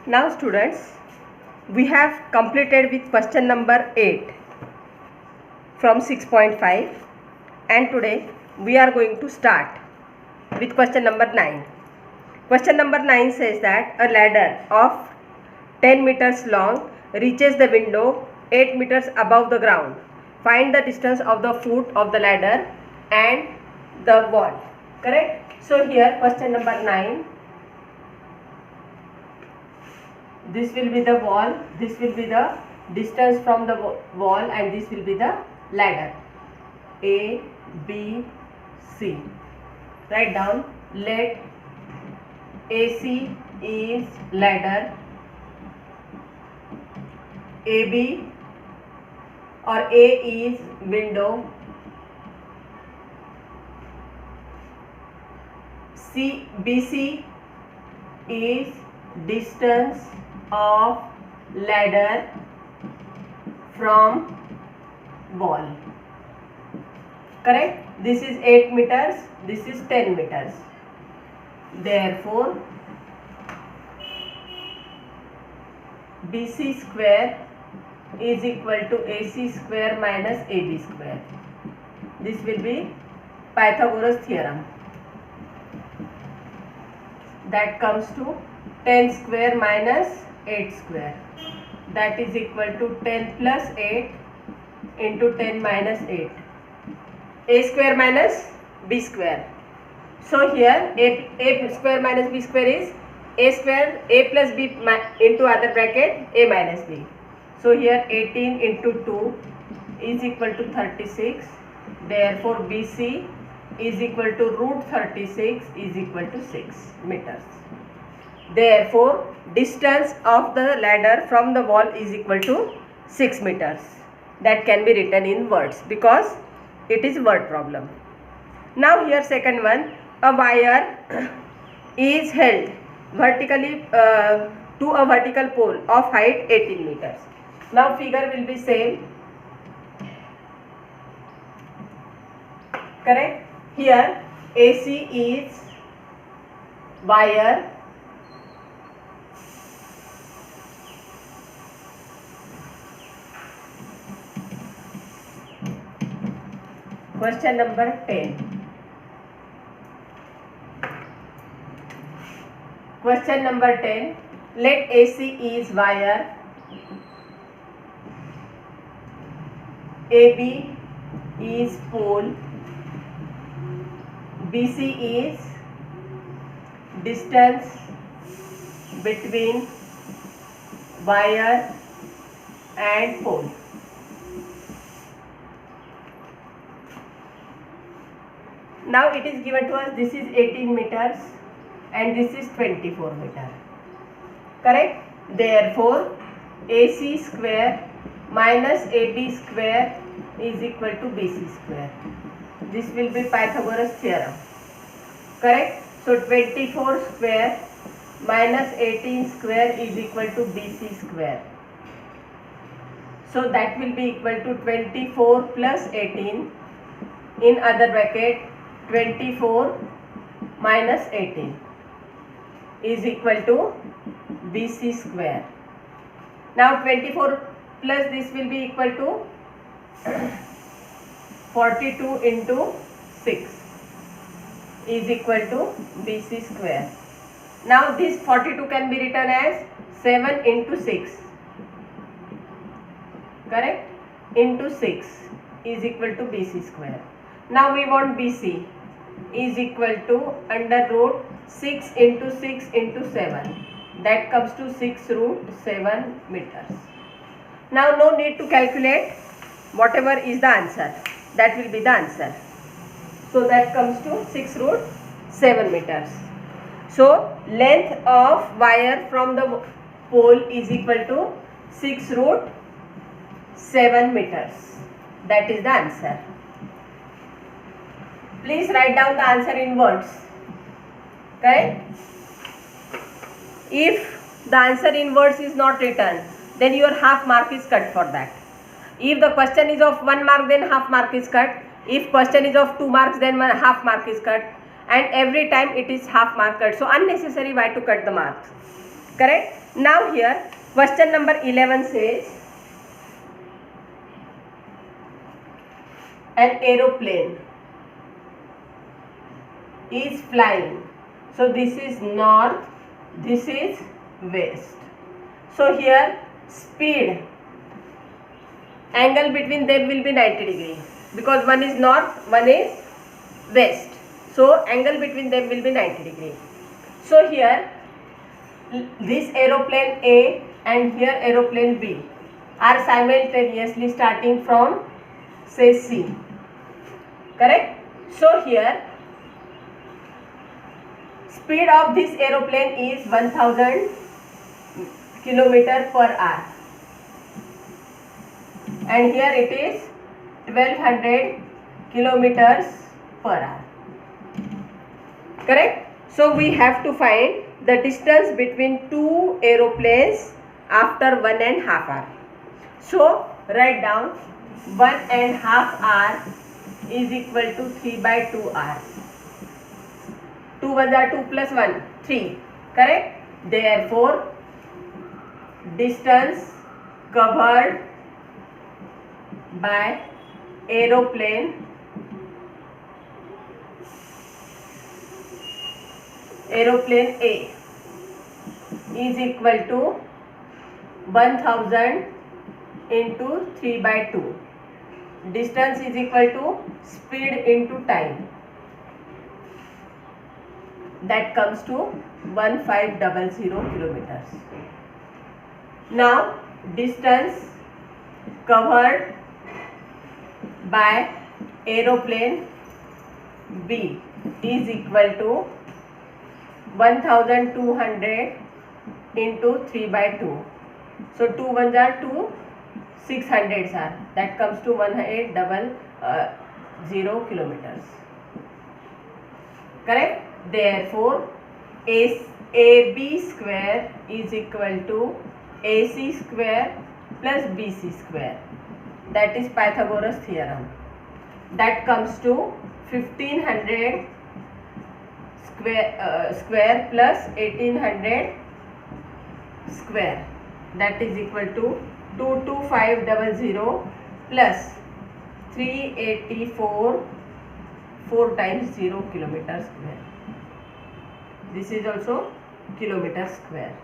Now students, we have completed with question number 8 from 6.5 and today we are going to start with question number 9. Question number 9 says that a ladder of 10 meters long reaches the window 8 meters above the ground. Find the distance of the foot of the ladder and the wall. Correct? So here question number 9. This will be the wall, this will be the distance from the wall and this will be the ladder. A, B, C. Write down, let AC is ladder, AB or A is window, BC is distance of ladder from wall. Correct? This is 8 meters, this is 10 meters. Therefore, BC square is equal to AC square minus AB square. This will be Pythagoras theorem. That comes to 10 square minus 8 square. That is equal to 10 plus 8 into 10 minus 8. A square minus B square. So here A square minus B square is A square, A plus B into other bracket A minus B. So here 18 into 2 is equal to 36. Therefore BC is equal to root 36 is equal to 6 meters. Therefore distance of the ladder from the wall is equal to 6 meters. That can be written in words because it is word problem. Now here second one, a wire is held vertically to a vertical pole of height 18 meters. Now figure will be same. Correct? Here AC is wire, question number 10. Question number 10. Let AC is wire, AB is pole, BC is distance between wire and pole. Now it is given to us, this is 18 meters and this is 24 meters. Correct? Therefore AC square minus AB square is equal to BC square. This will be Pythagoras theorem. Correct? So 24 square minus 18 square is equal to BC square. So that will be equal to 24 plus 18 in other bracket 24 minus 18 is equal to BC square. Now 24 plus this will be equal to 42 into 6 is equal to BC square. Now this 42 can be written as 7 into 6. Correct? Into 6 is equal to BC square. Now we want BC is equal to under root 6 into 6 into 7. That comes to 6 root 7 meters. Now no need to calculate, whatever is the answer, that will be the answer. So that comes to 6 root 7 meters. So length of wire from the pole is equal to 6 root 7 meters. That is the answer. Please write down the answer in words. Correct? If the answer in words is not written, then your half mark is cut for that. If the question is of 1 mark, then half mark is cut. If question is of 2 marks, then half mark is cut. And every time it is half mark cut. So unnecessary why to cut the marks. Correct? Now here question number 11 says an aeroplane is flying. So this is north, this is west. So here speed, angle between them will be 90 degree because one is north, one is west. So angle between them will be 90 degree. So here this aeroplane A and here aeroplane B are simultaneously starting from say C. Correct? So here speed of this aeroplane is 1000 km per hour and here it is 1200 kilometers per hour. Correct? So we have to find the distance between two aeroplanes after 1.5 hour. So write down 1.5 hour is equal to 3/2 hours. 2 1 are 2 plus 1 3. Correct? Therefore distance covered by aeroplane A is equal to 1000 into 3/2. Distance is equal to speed into time. That comes to 1500 kilometers. Now distance covered by aeroplane B is equal to 1200 into 3/2. So 2 1s are 2, 600s are, that comes to 1800 kilometers. Correct? Therefore AB square is equal to AC square plus BC square. That is Pythagoras theorem. That comes to 1500 square plus 1800 square. That is equal to 22500 plus 384 4 times 0 kilometer square. This is also kilometer square.